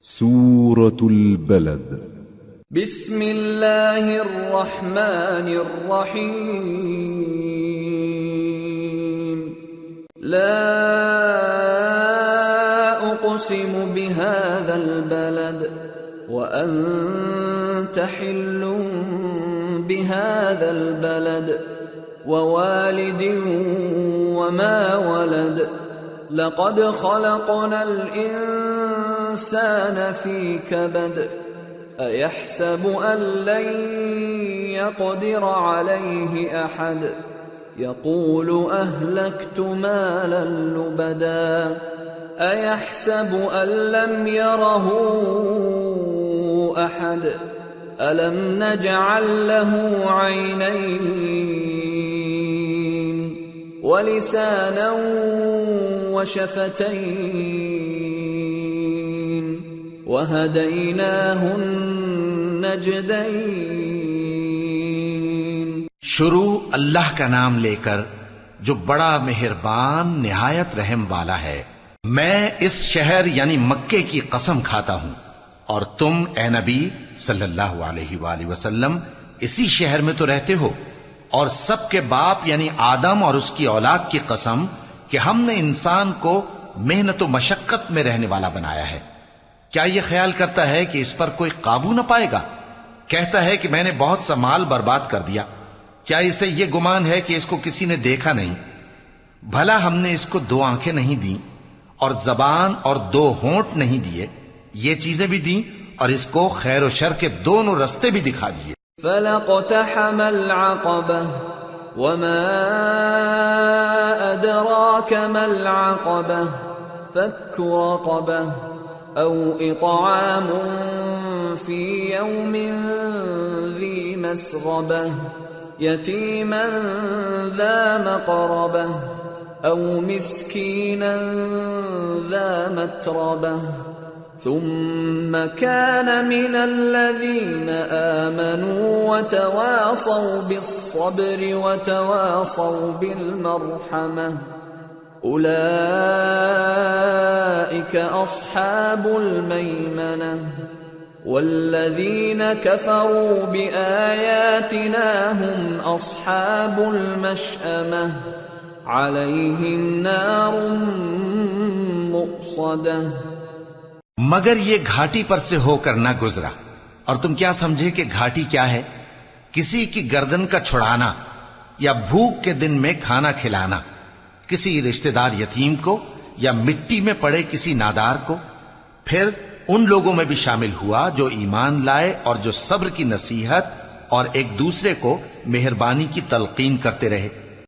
سورة البلد. بسم اللہ الرحمن الرحیم. لا اقسم بهذا البلد وانت حل بهذا البلد ووالد وما ولد لقد خلقنا الإنسان في كبد أيحسب أن لن يقدر عليه أحد يقول أهلكت مالا لبدا أيحسب أن لم يره أحد ألم نجعل له عينين ولسانا وشفتين وهديناه النجدين. شروع اللہ کا نام لے کر جو بڑا مہربان نہایت رحم والا ہے. میں اس شہر یعنی مکے کی قسم کھاتا ہوں اور تم اے نبی صلی اللہ علیہ وآلہ وسلم اسی شہر میں تو رہتے ہو. اور سب کے باپ یعنی آدم اور اس کی اولاد کی قسم کہ ہم نے انسان کو محنت و مشقت میں رہنے والا بنایا ہے. کیا یہ خیال کرتا ہے کہ اس پر کوئی قابو نہ پائے گا؟ کہتا ہے کہ میں نے بہت سا مال برباد کر دیا. کیا اسے یہ گمان ہے کہ اس کو کسی نے دیکھا نہیں؟ بھلا ہم نے اس کو 2 آنکھیں نہیں دیں اور زبان اور 2 ہونٹ نہیں دیے؟ یہ چیزیں بھی دیں اور اس کو خیر و شر کے دونوں رستے بھی دکھا دیے. فلقتحم العقبة وما أدراك ما العقبة فك رقبة أو إطعام في يوم ذي مسغبة يتيما ذا مقربة أو مسكينا ذا متربة ثم كان من الذين آمنوا وتواصوا بالصبر وتواصوا بالمرحمة أولئك أصحاب الميمنة والذين كفروا بآياتنا هم أصحاب المشأمة عليهم نار مؤصدة. مگر یہ گھاٹی پر سے ہو کر نہ گزرا. اور تم کیا سمجھے کہ گھاٹی کیا ہے؟ کسی کی گردن کا چھڑانا یا بھوک کے دن میں کھانا کھلانا، کسی رشتہ دار یتیم کو یا مٹی میں پڑے کسی نادار کو. پھر ان لوگوں میں بھی شامل ہوا جو ایمان لائے اور جو صبر کی نصیحت اور ایک دوسرے کو مہربانی کی تلقین کرتے رہے.